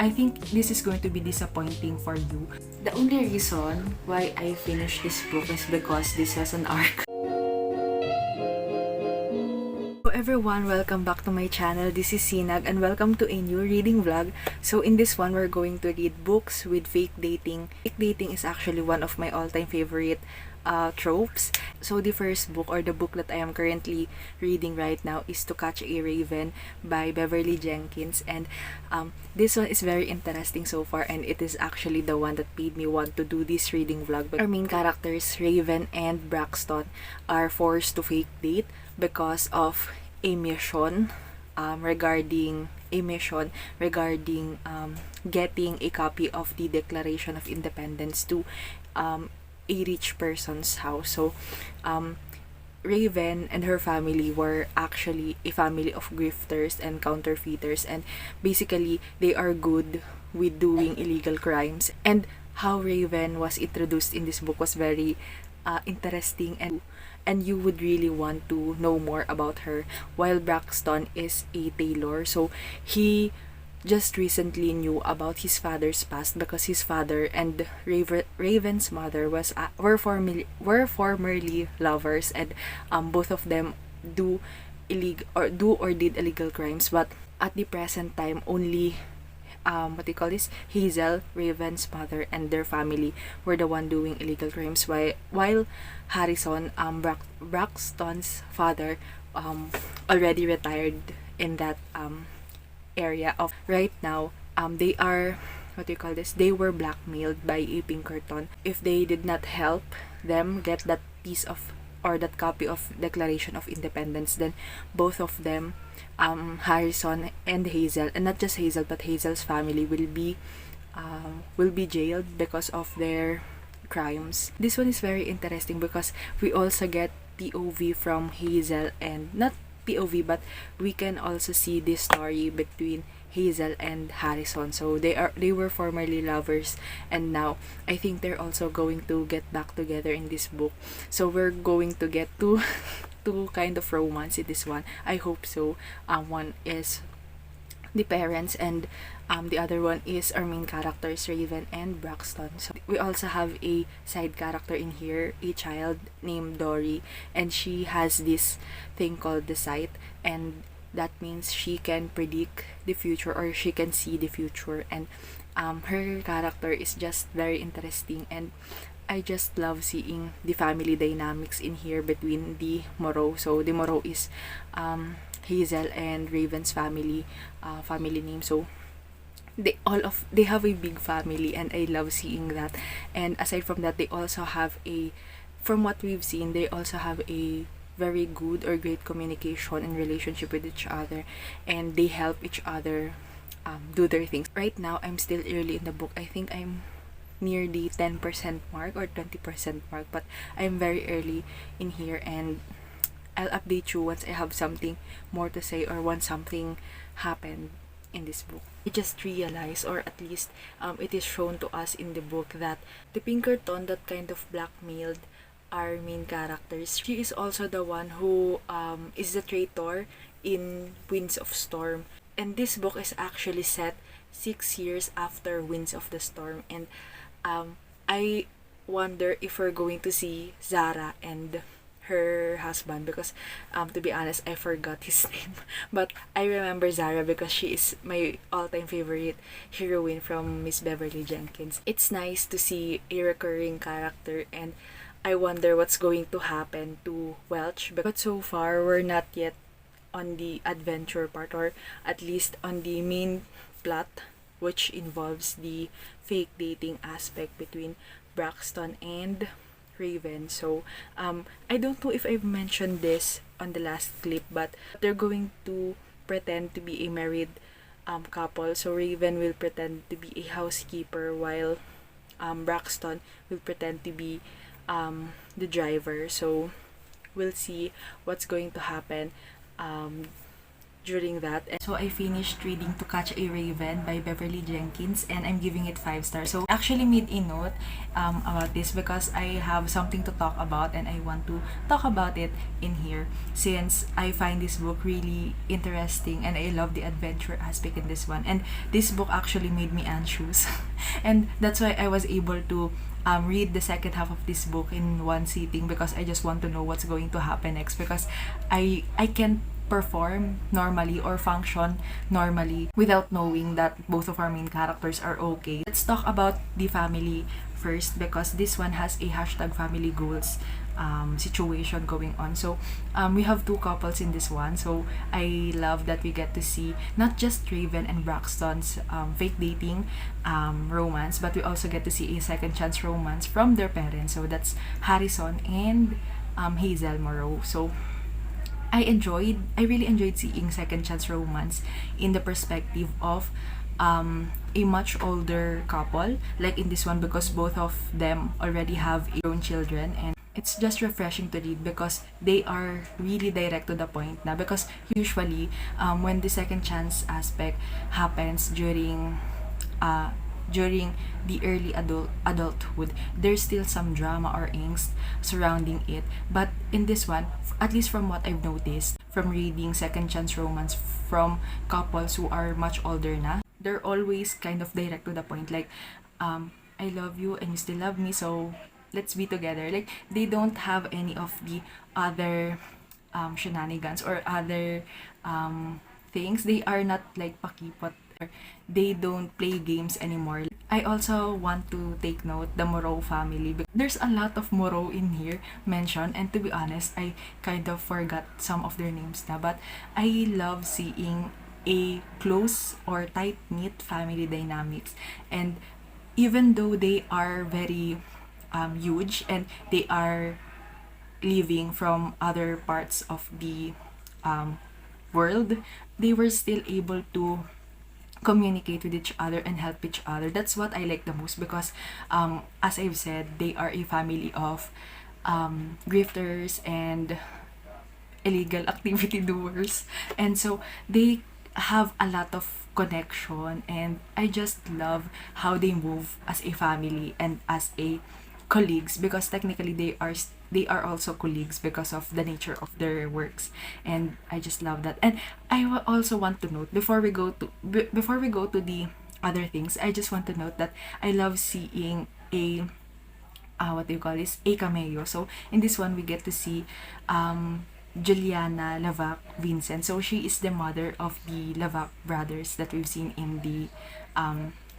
I think this is going to be disappointing for you. The only reason why I finished this book is because this has an arc. Hello everyone, welcome back to my channel. This is Sinag and welcome to a new reading vlog. So in this one, we're going to read books with fake dating. Fake dating is actually one of my all-time favorite tropes. So the first book, or the book that I am currently reading right now, is To Catch a Raven by Beverly Jenkins, and this one is very interesting so far, and it is actually the one that made me want to do this reading vlog. But our main characters, Raven and Braxton, are forced to fake date because of a mission regarding getting a copy of the Declaration of Independence to a rich person's house. So Raven and her family were actually a family of grifters and counterfeiters, and basically they are good with doing illegal crimes. And how Raven was introduced in this book was very interesting, and you would really want to know more about her. While Braxton is a tailor, so he just recently knew about his father's past because his father and Raven's mother were formerly lovers, and both of them do or did illegal crimes. But at the present time, only Hazel, Raven's mother, and their family were the one doing illegal crimes, while Harrison, Braxton's father, already retired in that area of right now. They are they were blackmailed by a Pinkerton. If they did not help them get that piece of, or that copy of Declaration of Independence, then both of them, Harrison and Hazel, and not just Hazel but Hazel's family, will be jailed because of their crimes. This one is very interesting because we also get POV from Hazel, and not POV, but we can also see this story between Hazel and Harrison. So they were formerly lovers, and now I think they're also going to get back together in this book. So we're going to get to two kind of romance in this one. I hope so. One is the parents, and the other one is our main characters, Raven and Braxton. So we also have a side character in here, a child named Dory, and she has this thing called the sight, and that means she can predict the future, or she can see the future. And her character is just very interesting, and I just love seeing the family dynamics in here between the Moreau. So the Moreau is Hazel and Raven's family name. So they have a big family, and I love seeing that. And aside from that, they also have from what we've seen, they also have a very good or great communication and relationship with each other, and they help each other do their things. Right now, I'm still early in the book. I think I'm near the 10% mark or 20% mark, but I'm very early in here, and I'll update you once I have something more to say, or once something happened in this book. I just realized, or at least it is shown to us in the book, that the Pinkerton that kind of blackmailed our main characters, she is also the one who is the traitor in Winds of Storm. And this book is actually set 6 years after Winds of the Storm, and I wonder if we're going to see Zara and her husband, because to be honest, I forgot his name, but I remember Zara because she is my all-time favorite heroine from Miss Beverly Jenkins. It's nice to see a recurring character, and I wonder what's going to happen to Welch, but so far we're not yet on the adventure part, or at least on the main plot, which involves the fake dating aspect between Braxton and Raven. So I don't know if I've mentioned this on the last clip, but they're going to pretend to be a married couple. So Raven will pretend to be a housekeeper, while Braxton will pretend to be the driver. So we'll see what's going to happen during that. And so I finished reading To Catch a Raven by Beverly Jenkins, and I'm giving it 5 stars. So I actually made a note about this because I have something to talk about and I want to talk about it in here since I find this book really interesting and I love the adventure aspect in this one. And this book actually made me anxious and that's why I was able to read the second half of this book in one sitting because I just want to know what's going to happen next, because I can't perform normally or function normally without knowing that both of our main characters are okay. Let's talk about the family first because this one has a hashtag family goals situation going on. So we have two couples in this one, so I love that we get to see not just Raven and Braxton's fake dating romance, but we also get to see a second chance romance from their parents. So that's Harrison and Hazel Morrow. So I really enjoyed seeing second chance romance in the perspective of a much older couple, like in this one, because both of them already have their own children, and it's just refreshing to read because they are really direct to the point na, because usually when the second chance aspect happens during the early adulthood, there's still some drama or angst surrounding it. But in this one, at least from what I've noticed from reading second chance romance from couples who are much older na, they're always kind of direct to the point, like I love you and you still love me, so let's be together. Like they don't have any of the other shenanigans or other things. They are not like pakipot. They don't play games anymore. I also want to take note the Moreau family. There's a lot of Moreau in here mentioned, and to be honest, I kind of forgot some of their names na, but I love seeing a close or tight-knit family dynamics. And even though they are very huge and they are living from other parts of the world, they were still able to communicate with each other and help each other. That's what I like the most because as I've said, they are a family of grifters and illegal activity doers, and so they have a lot of connection, and I just love how they move as a family and as a colleagues, because technically they are also colleagues because of the nature of their works, and I just love that. And I also want to note before we go to the other things, I just want to note that I love seeing a what do you call this, a cameo. So in this one we get to see Juliana Lavac Vincent. So she is the mother of the Lavac brothers that we've seen in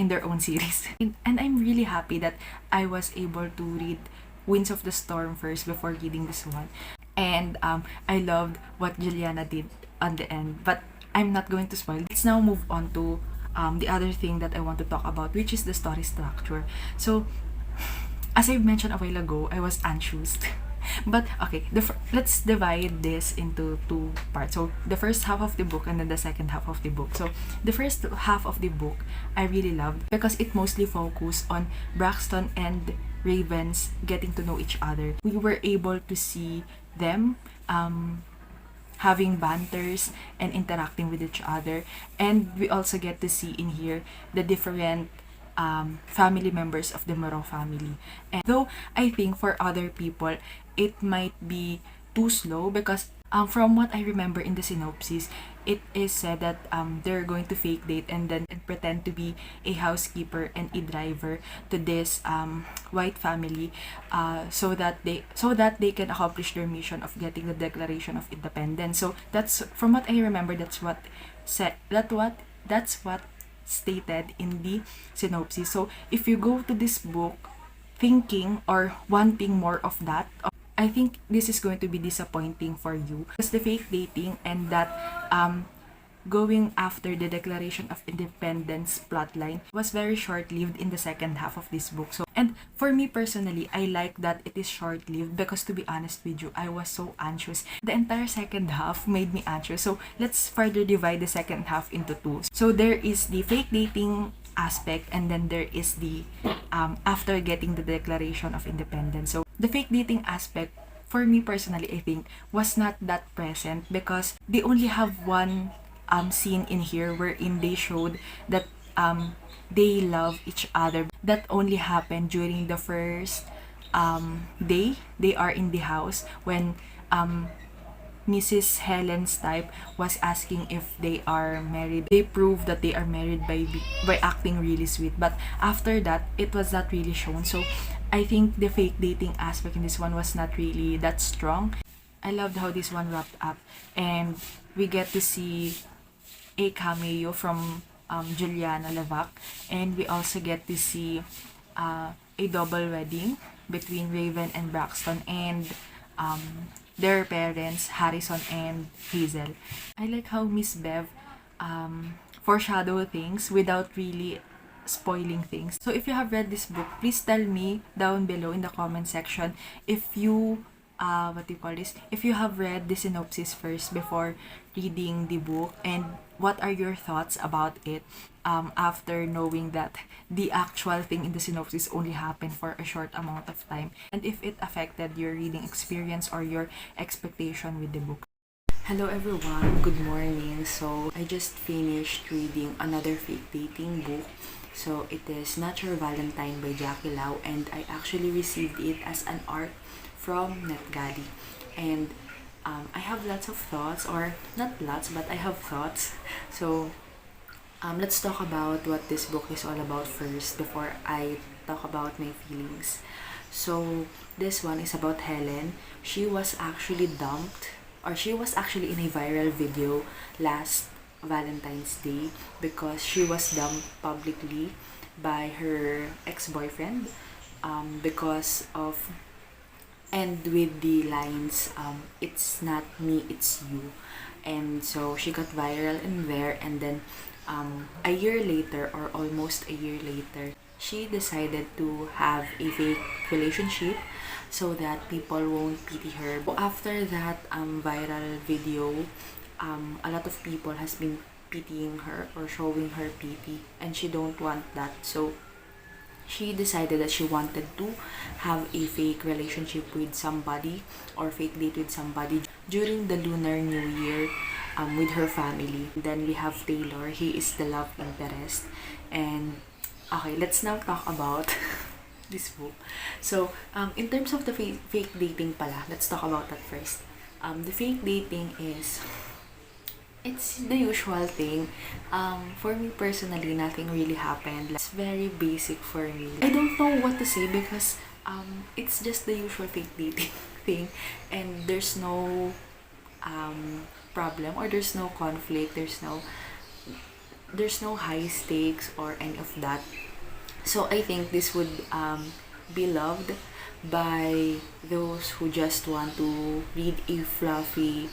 their own series. And I'm really happy that I was able to read Winds of the Storm first before reading this one. And I loved what Juliana did on the end. But I'm not going to spoil. Let's now move on to the other thing that I want to talk about, which is the story structure. So, as I mentioned a while ago, I was anxious. But okay, let's divide this into two parts. So the first half of the book and then the second half of the book. So the first half of the book I really loved because it mostly focused on Braxton and Raven's getting to know each other. We were able to see them having banters and interacting with each other, and we also get to see in here the different family members of the Moreau family. And though I think for other people it might be too slow because from what I remember in the synopsis, it is said that they're going to fake date and then pretend to be a housekeeper and a driver to this white family so that they can accomplish their mission of getting the Declaration of Independence. So that's, from what I remember, that's what stated in the synopsis. So if you go to this book thinking or wanting more of that, I think this is going to be disappointing for you because the fake dating and that going after the Declaration of Independence plotline was very short-lived in the second half of this book. So, and for me personally, I like that it is short-lived because, to be honest with you, I was so anxious. The entire second half made me anxious. So let's further divide the second half into two. So there is the fake dating aspect, and then there is the after getting the Declaration of Independence. So the fake dating aspect, for me personally, I think was not that present because they only have one scene in here wherein they showed that they love each other. That only happened during the first day they are in the house when Mrs. Helen's type was asking if they are married. They proved that they are married by acting really sweet. But after that, it was not really shown. So I think the fake dating aspect in this one was not really that strong. I loved how this one wrapped up, and we get to see a cameo from Juliana Lavac, and we also get to see a double wedding between Raven and Braxton, and their parents, Harrison and Hazel. I like how Miss Bev foreshadow things without really spoiling things. So if you have read this book, please tell me down below in the comment section if you what do you call this? If you have read the synopsis first before reading the book, and what are your thoughts about it after knowing that the actual thing in the synopsis only happened for a short amount of time, and if it affected your reading experience or your expectation with the book. Hello everyone, good morning. So I just finished reading another fake dating book. So it is Not Your Valentine by Jackie Lau, and I actually received it as an art from NetGalley. And I have lots of thoughts, or not lots, but I have thoughts. So let's talk about what this book is all about first before I talk about my feelings. So this one is about Helen. She was actually dumped, or she was actually in a viral video last Valentine's Day because she was dumped publicly by her ex-boyfriend because of, and with the lines, it's not me, it's you. And so she got viral in there, and then a year later, or almost a year later, she decided to have a fake relationship so that people won't pity her. So after that viral video, a lot of people has been pitying her or showing her pity, and she don't want that. So she decided that she wanted to have a fake relationship with somebody, or fake date with somebody during the Lunar New Year with her family. Then we have Taylor. He is the love interest. And okay, let's now talk about this book. So in terms of the fake dating pala, let's talk about that first. The fake dating is, it's the usual thing. For me personally, nothing really happened. It's very basic for me. I don't know what to say because it's just the usual fake dating thing, and there's no problem, or there's no conflict, there's no high stakes or any of that. So I think this would be loved by those who just want to read a fluffy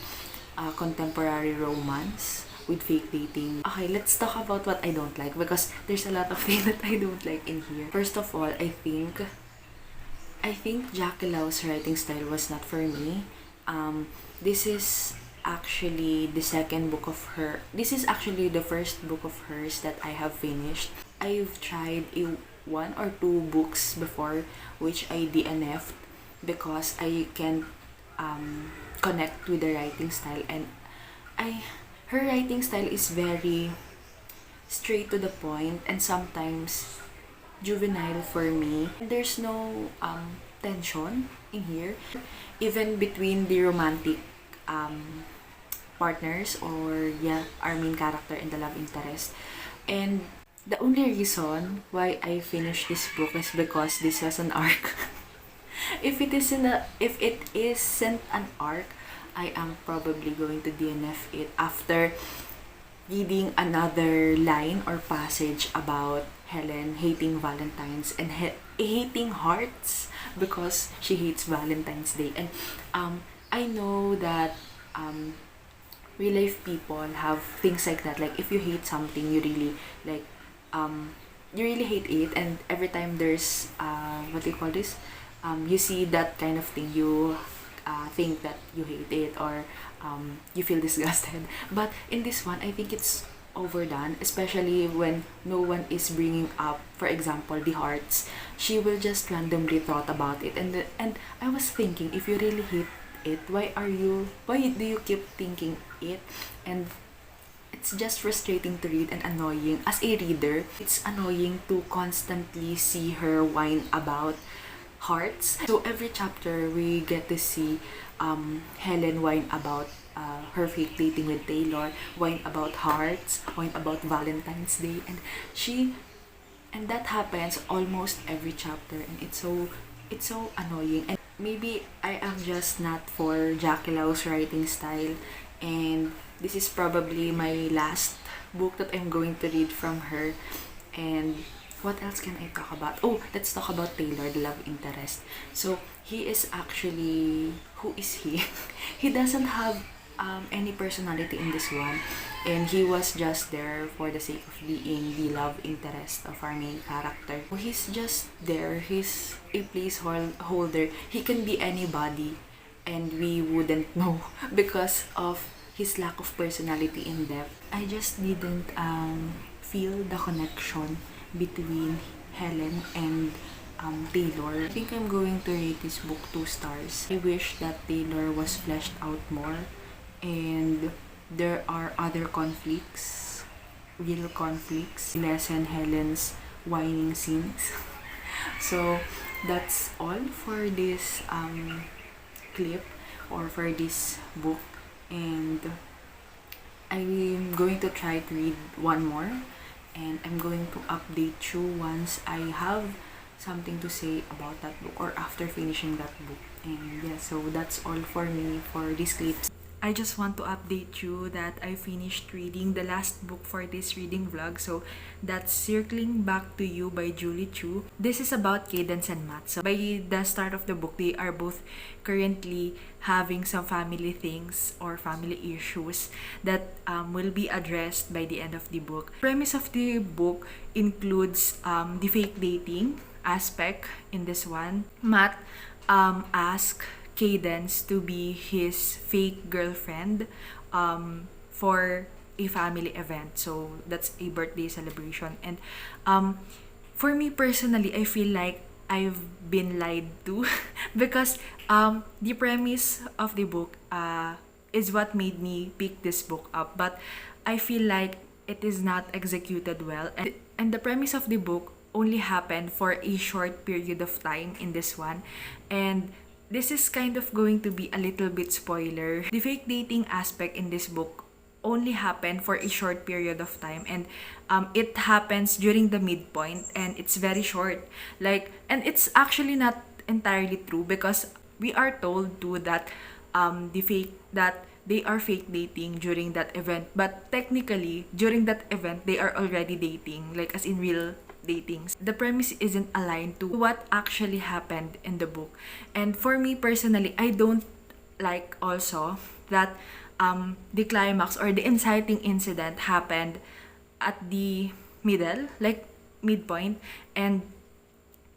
contemporary romance with fake dating. Okay, let's talk about what I don't like, because there's a lot of things that I don't like in here. First of all, I think Jackie Lau's writing style was not for me. This is actually the second book of her. This is actually the first book of hers that I have finished. I've tried one or two books before which I DNF'd because I can't connect with the writing style, and her writing style is very straight to the point and sometimes juvenile for me. There's no tension in here, even between the romantic partners, or our main character and the love interest. And the only reason why I finished this book is because this was an arc. If it isn't an arc, I am probably going to DNF it after reading another line or passage about Helen hating Valentine's and hating hearts because she hates Valentine's Day. And I know that real life people have things like that. Like if you hate something, you really like you really hate it, and every time there's what do you call this? You see that kind of thing, you think that you hate it, or you feel disgusted. But in this one, I think it's overdone, especially when no one is bringing up, for example, the hearts. She will just randomly thought about it, and I was thinking, if you really hate it, why do you keep thinking it? And It's just frustrating to read and annoying. As a reader, it's annoying to constantly see her whine about hearts. So every chapter, we get to see Helen whine about her fake dating with Taylor, whine about hearts, whine about Valentine's Day, and that happens almost every chapter, and it's so annoying. And maybe I am just not for Jackie Lau's writing style, and this is probably my last book that I'm going to read from her. And what else can I talk about? Oh, let's talk about Taylor, the love interest. So he is actually, who is he? He doesn't have any personality in this one, and he was just there for the sake of being the love interest of our main character. He's just there. He's a placeholder. He can be anybody, and we wouldn't know because of his lack of personality in depth. I just didn't feel the connection between Helen and Taylor. I think I'm going to rate this book 2 stars. I wish that Taylor was fleshed out more, and there are other conflicts, real conflicts, lessen Helen's whining scenes. So that's all for this clip, or for this book, and I'm going to try to read one more, and I'm going to update you once I have something to say about that book, or after finishing that book. And yeah, so that's all for me for these clips. I just want to update you that I finished reading the last book for this reading vlog. So that's Circling Back to You by Julie Chu. This is about Cadence and Matt. So by the start of the book, they are both currently having some family things or family issues that will be addressed by the end of the book. The premise of the book includes the fake dating aspect in this one. Matt asked Cadence to be his fake girlfriend for a family event. So that's a birthday celebration. And for me personally, I feel like I've been lied to because the premise of the book is what made me pick this book up. But I feel like it is not executed well. And the premise of the book only happened for a short period of time in this one. And this is kind of going to be a little bit spoiler. The fake dating aspect in this book only happened for a short period of time, and it happens during the midpoint, and it's very short. And it's actually not entirely true because we are told too that they are fake dating during that event, but technically during that event they are already dating, like as in real datings. The premise isn't aligned to what actually happened in the book. And for me personally, I don't like also that the climax or the inciting incident happened at the middle, like midpoint, and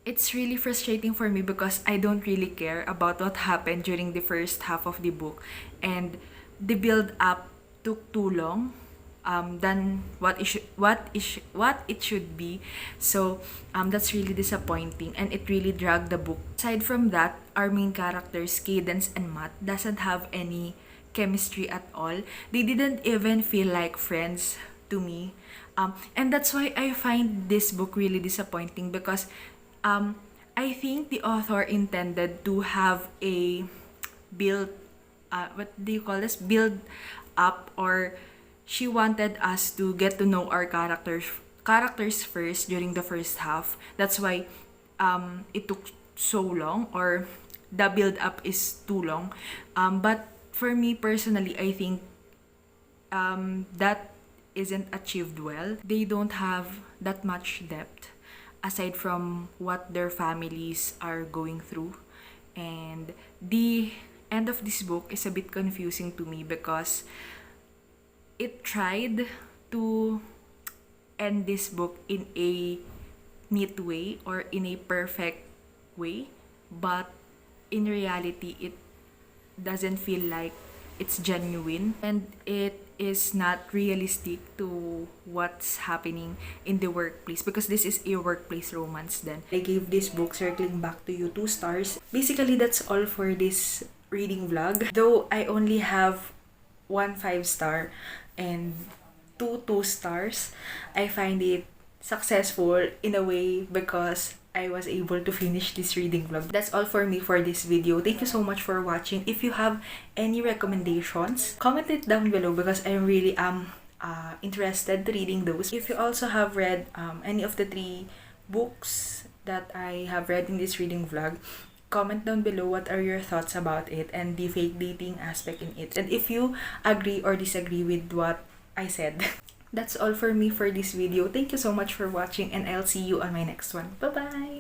it's really frustrating for me because I don't really care about what happened during the first half of the book, and the build up took too long than what it should be. So that's really disappointing, and it really dragged the book. Aside from that, our main characters Cadence and Matt doesn't have any chemistry at all. They didn't even feel like friends to me, and that's why I find this book really disappointing because I think the author intended to have a build build up, or she wanted us to get to know our characters first during the first half. That's why it took so long, or the build up is too long. But for me personally, I think that isn't achieved well. They don't have that much depth aside from what their families are going through. And the end of this book is a bit confusing to me because it tried to end this book in a neat way or in a perfect way, but in reality it doesn't feel like it's genuine, and it is not realistic to what's happening in the workplace, because this is a workplace romance. Then I gave this book, Circling Back to You, 2 stars. Basically, that's all for this reading vlog, though I only have 1 5-star, and 2 stars. I find it successful in a way because I was able to finish this reading vlog. That's all for me for this video. Thank you so much for watching. If you have any recommendations, comment it down below because I really am interested reading those. If you also have read any of the 3 books that I have read in this reading vlog, comment down below what are your thoughts about it and the fake dating aspect in it. And if you agree or disagree with what I said. That's all for me for this video. Thank you so much for watching and I'll see you on my next one. Bye-bye!